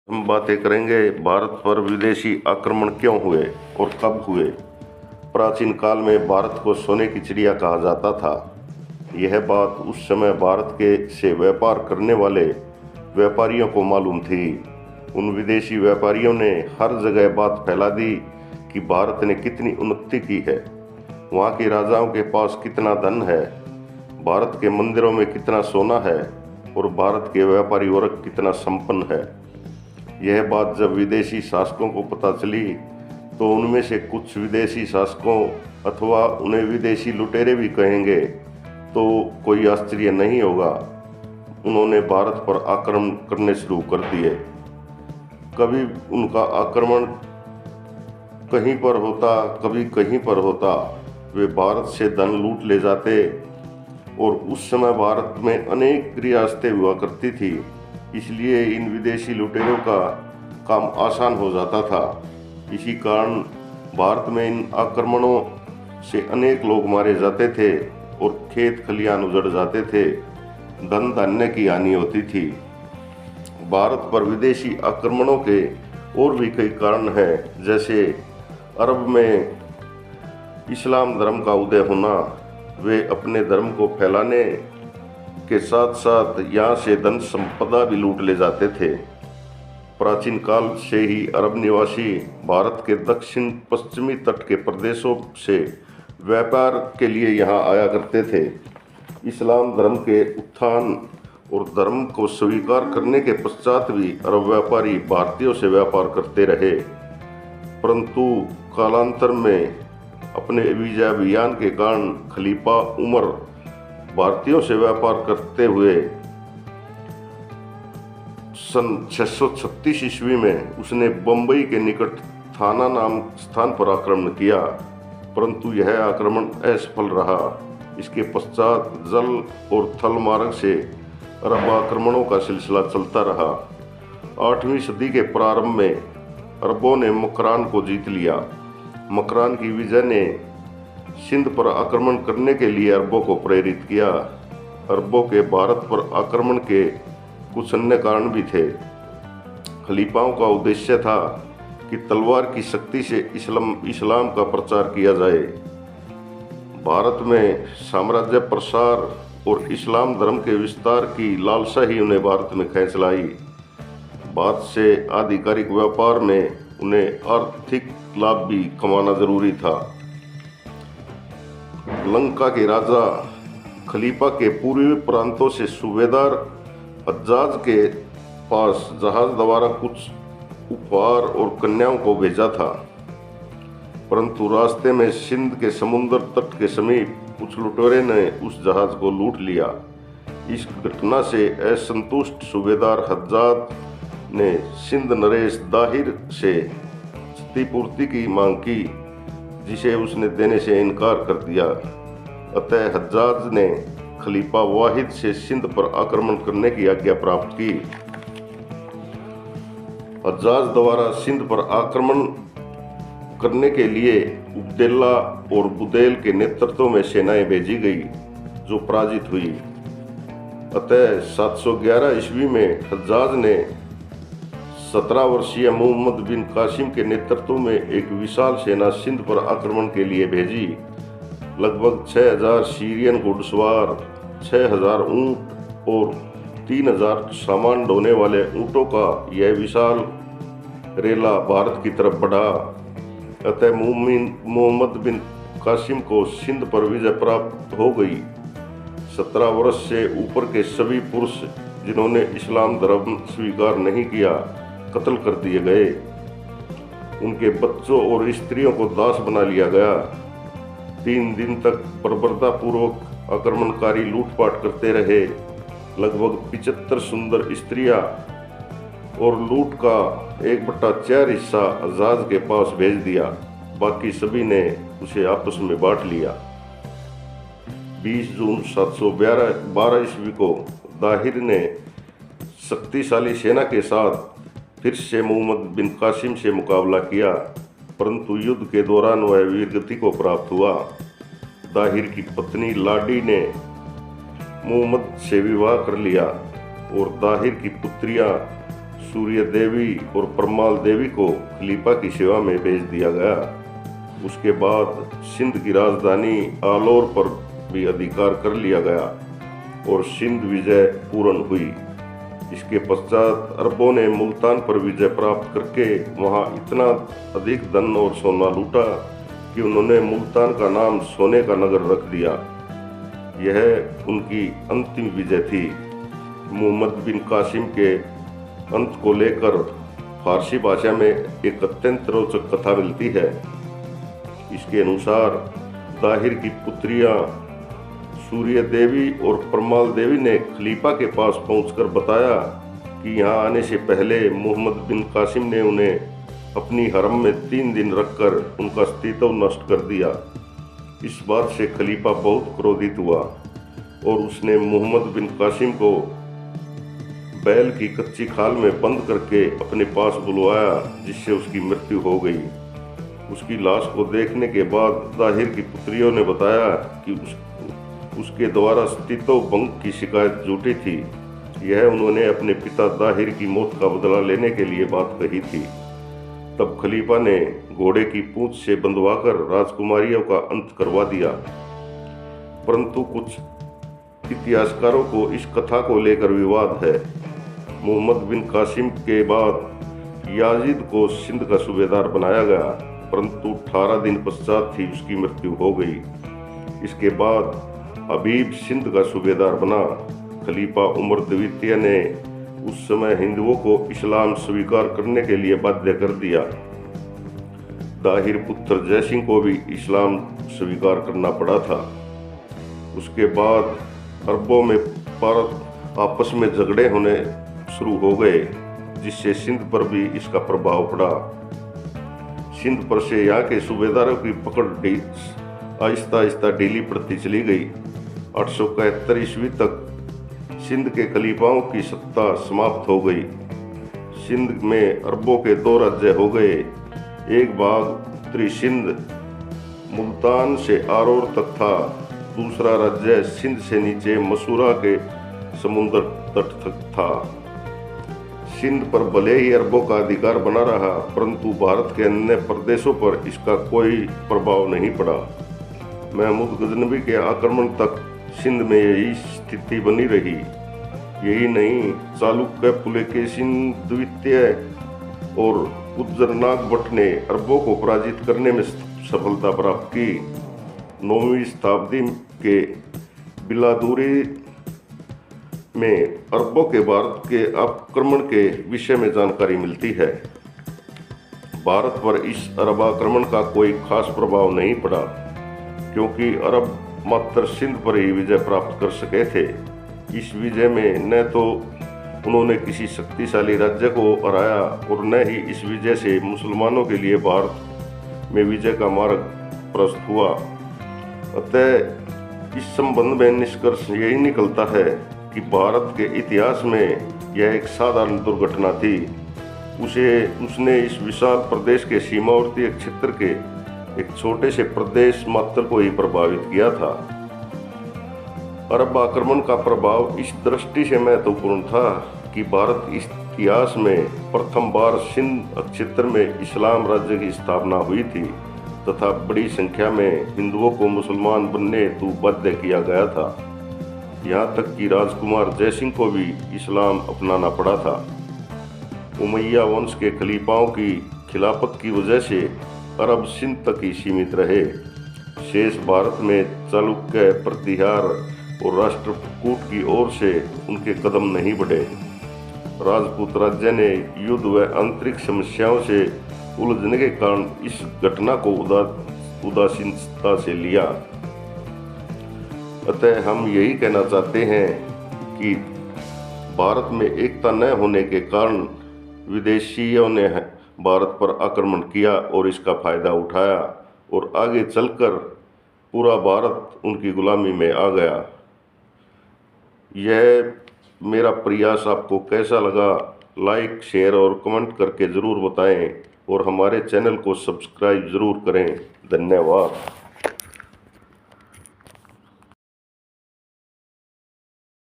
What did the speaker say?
हम बातें करेंगे भारत पर विदेशी आक्रमण क्यों हुए और कब हुए। प्राचीन काल में भारत को सोने की चिड़िया कहा जाता था। यह बात उस समय भारत के से व्यापार करने वाले व्यापारियों को मालूम थी। उन विदेशी व्यापारियों ने हर जगह बात फैला दी कि भारत ने कितनी उन्नति की है, वहाँ के राजाओं के पास कितना धन है, भारत के मंदिरों में कितना सोना है और भारत के व्यापारी वर्ग कितना संपन्न है। यह बात जब विदेशी शासकों को पता चली तो उनमें से कुछ विदेशी शासकों अथवा उन्हें विदेशी लुटेरे भी कहेंगे तो कोई आश्चर्य नहीं होगा, उन्होंने भारत पर आक्रमण करने शुरू कर दिए। कभी उनका आक्रमण कहीं पर होता, कभी कहीं पर होता। वे भारत से धन लूट ले जाते और उस समय भारत में अनेक रियासतें हुआ करती थी, इसलिए इन विदेशी लुटेरों का काम आसान हो जाता था। इसी कारण भारत में इन आक्रमणों से अनेक लोग मारे जाते थे और खेत खलियान उजड़ जाते थे, धन धान्य की हानि होती थी। भारत पर विदेशी आक्रमणों के और भी कई कारण हैं, जैसे अरब में इस्लाम धर्म का उदय होना। वे अपने धर्म को फैलाने के साथ साथ यहाँ से धन संपदा भी लूट ले जाते थे। प्राचीन काल से ही अरब निवासी भारत के दक्षिण पश्चिमी तट के प्रदेशों से व्यापार के लिए यहाँ आया करते थे। इस्लाम धर्म के उत्थान और धर्म को स्वीकार करने के पश्चात भी अरब व्यापारी भारतीयों से व्यापार करते रहे, परंतु कालांतर में अपने विजय अभियान के कारण खलीफा उमर भारतीयों से व्यापार करते हुए सन 636 ईस्वी में उसने बम्बई के निकट थाना नाम स्थान पर आक्रमण किया, परंतु यह आक्रमण असफल रहा। इसके पश्चात जल और थल मार्ग से अरब आक्रमणों का सिलसिला चलता रहा। 8वीं सदी के प्रारंभ में अरबों ने मकरान को जीत लिया। मकरान की विजय ने सिंध पर आक्रमण करने के लिए अरबों को प्रेरित किया। अरबों के भारत पर आक्रमण के कुछ अन्य कारण भी थे। खलीफाओं का उद्देश्य था कि तलवार की शक्ति से इस्लाम का प्रचार किया जाए। भारत में साम्राज्य प्रसार और इस्लाम धर्म के विस्तार की लालसा ही उन्हें भारत में खींच लाई। भारत से आधिकारिक व्यापार में उन्हें आर्थिक लाभ भी कमाना जरूरी था। लंका के राजा खलीफा के पूर्वी प्रांतों से सूबेदार हज्जाज के पास जहाज द्वारा कुछ उपहार और कन्याओं को भेजा था, परंतु रास्ते में सिंध के समुद्र तट के समीप कुछ लुटेरे ने उस जहाज को लूट लिया। इस घटना से असंतुष्ट सूबेदार हज्जाज ने सिंध नरेश दाहिर से क्षतिपूर्ति की मांग की, जिसे उसने देने से इनकार कर दिया। अतः हज्जाज ने खलीफा वाहिद से सिंध पर आक्रमण करने की आज्ञा प्राप्त की। हज्जाज द्वारा सिंध पर आक्रमण करने के लिए उबदेला और बुदेल के नेतृत्व में सेनाएं भेजी गई, जो पराजित हुई। अतः 711 ईस्वी में हज्जाज ने 17 वर्षीय मोहम्मद बिन कासिम के नेतृत्व में एक विशाल सेना सिंध पर आक्रमण के लिए भेजी। लगभग 6000 सीरियन घुड़सवार, 6000 ऊंट और 3000 सामान ढोने वाले ऊंटों का यह विशाल रेला भारत की तरफ बढ़ा। अतः मोहम्मद बिन कासिम को सिंध पर विजय प्राप्त हो गई। 17 वर्ष से ऊपर के सभी पुरुष जिन्होंने इस्लाम धर्म स्वीकार नहीं किया, कत्ल कर दिए गए। उनके बच्चों और स्त्रियों को दास बना लिया गया। 3 दिन तक बर्बरतापूर्वक आक्रमणकारी लूटपाट करते रहे। लगभग 75 सुंदर स्त्रियां और लूट का 1/4 हिस्सा हज्जाज के पास भेज दिया, बाकी सभी ने उसे आपस में बांट लिया। 20 जून 712 ईस्वी को दाहिर ने शक्तिशाली सेना के साथ फिर से मोहम्मद बिन कासिम से मुकाबला किया, परंतु युद्ध के दौरान वह वीरगति को प्राप्त हुआ। दाहिर की पत्नी लाडी ने मोहम्मद से विवाह कर लिया और दाहिर की पुत्रियां सूर्य देवी और परमाल देवी को खलीफा की सेवा में भेज दिया गया। उसके बाद सिंध की राजधानी आलौर पर भी अधिकार कर लिया गया और सिंध विजय पूर्ण हुई। इसके पश्चात अरबों ने मुल्तान पर विजय प्राप्त करके वहां इतना अधिक धन और सोना लूटा कि उन्होंने मुल्तान का नाम सोने का नगर रख दिया। यह उनकी अंतिम विजय थी। मोहम्मद बिन कासिम के अंत को लेकर फारसी भाषा में एक अत्यंत रोचक कथा मिलती है। इसके अनुसार दाहिर की पुत्रियां सूर्य देवी और परमाल देवी ने खलीफा के पास पहुंचकर बताया कि यहाँ आने से पहले मोहम्मद बिन कासिम ने उन्हें अपनी हरम में 3 दिन रखकर उनका अस्तित्व नष्ट कर दिया। इस बात से खलीफा बहुत क्रोधित हुआ और उसने मोहम्मद बिन कासिम को बैल की कच्ची खाल में बंद करके अपने पास बुलवाया, जिससे उसकी मृत्यु हो गई। उसकी लाश को देखने के बाद दाहिर की पुत्रियों ने बताया कि उसके द्वारा अस्तित्व भंग की शिकायत झूठी थी। यह उन्होंने अपने पिता दाहिर की मौत का बदला लेने के लिए बात कही थी। तब खलीफा ने घोड़े की पूंछ से बंधवाकर राजकुमारियों का अंत करवा दिया। परंतु कुछ इतिहासकारों को इस कथा को लेकर विवाद है। मोहम्मद बिन कासिम के बाद याजिद को सिंध का सूबेदार बनाया गया, परंतु 18 दिन पश्चात ही उसकी मृत्यु हो गई। इसके बाद हबीब सिंध का सूबेदार बना। खलीफा उमर द्वितीय ने उस समय हिंदुओं को इस्लाम स्वीकार करने के लिए बाध्य कर दिया। दाहिर पुत्र जयसिंह को भी इस्लाम स्वीकार करना पड़ा था। उसके बाद अरबों में आपस में झगड़े होने शुरू हो गए, जिससे सिंध पर भी इसका प्रभाव पड़ा। सिंध पर से यहाँ के सूबेदारों की पकड़ आहिस्ता आहिस्ता ढीली पड़ती चली गई। 871 ईस्वी तक सिंध के खलीफाओं की सत्ता समाप्त हो गई। सिंध में अरबों के 2 राज्य हो गए। एक भाग उत्तरी सिंध मुल्तान से आरौर तक था, दूसरा राज्य सिंध से नीचे मसूरा के समुद्र तट तक था। सिंध पर भले ही अरबों का अधिकार बना रहा, परंतु भारत के अन्य प्रदेशों पर इसका कोई प्रभाव नहीं पड़ा। महमूद गजनवी के आक्रमण तक सिंध में यही स्थिति बनी रही। यही नहीं, चालुक्य पुलकेशिन द्वितीय और उज्जरनाग भट्ट ने अरबों को पराजित करने में सफलता प्राप्त की। 9वीं शताब्दी के बिलादुरी में अरबों के भारत के आक्रमण के विषय में जानकारी मिलती है। भारत पर इस अरब आक्रमण का कोई खास प्रभाव नहीं पड़ा, क्योंकि अरब मात्र सिंध पर ही विजय प्राप्त कर सके थे। इस विजय में न तो उन्होंने किसी शक्तिशाली राज्य को हराया और न ही इस विजय से मुसलमानों के लिए भारत में विजय का मार्ग प्रशस्त हुआ। अतः इस संबंध में निष्कर्ष यही निकलता है कि भारत के इतिहास में यह एक साधारण दुर्घटना थी। उसने इस विशाल प्रदेश के सीमावर्ती क्षेत्र के एक छोटे से प्रदेश मात्र को ही प्रभावित किया था। अरब आक्रमण का प्रभाव इस दृष्टि से महत्वपूर्ण था कि भारत इतिहास में प्रथम बार सिंध क्षेत्र में इस्लाम राज्य की स्थापना हुई थी तथा बड़ी संख्या में हिंदुओं को मुसलमान बनने हेतु बाध्य किया गया था। यहाँ तक कि राजकुमार जयसिंह को भी इस्लाम अपनाना पड़ा था। उमैया वंश के खलीफाओं की खिलाफत की वजह से अरब सिंध तक ही सीमित रहे। शेष भारत में चालुक्य, प्रतिहार और राष्ट्रकूट की ओर से उनके कदम नहीं बढ़े। राजपूत राज्य ने युद्ध व आंतरिक समस्याओं से उलझने के कारण इस घटना को उदासीनता से लिया। अतः हम यही कहना चाहते हैं कि भारत में एकता न होने के कारण विदेशियों ने भारत पर आक्रमण किया और इसका फायदा उठाया और आगे चलकर पूरा भारत उनकी गुलामी में आ गया। यह मेरा प्रयास आपको कैसा लगा, लाइक, शेयर और कमेंट करके ज़रूर बताएं और हमारे चैनल को सब्सक्राइब ज़रूर करें। धन्यवाद।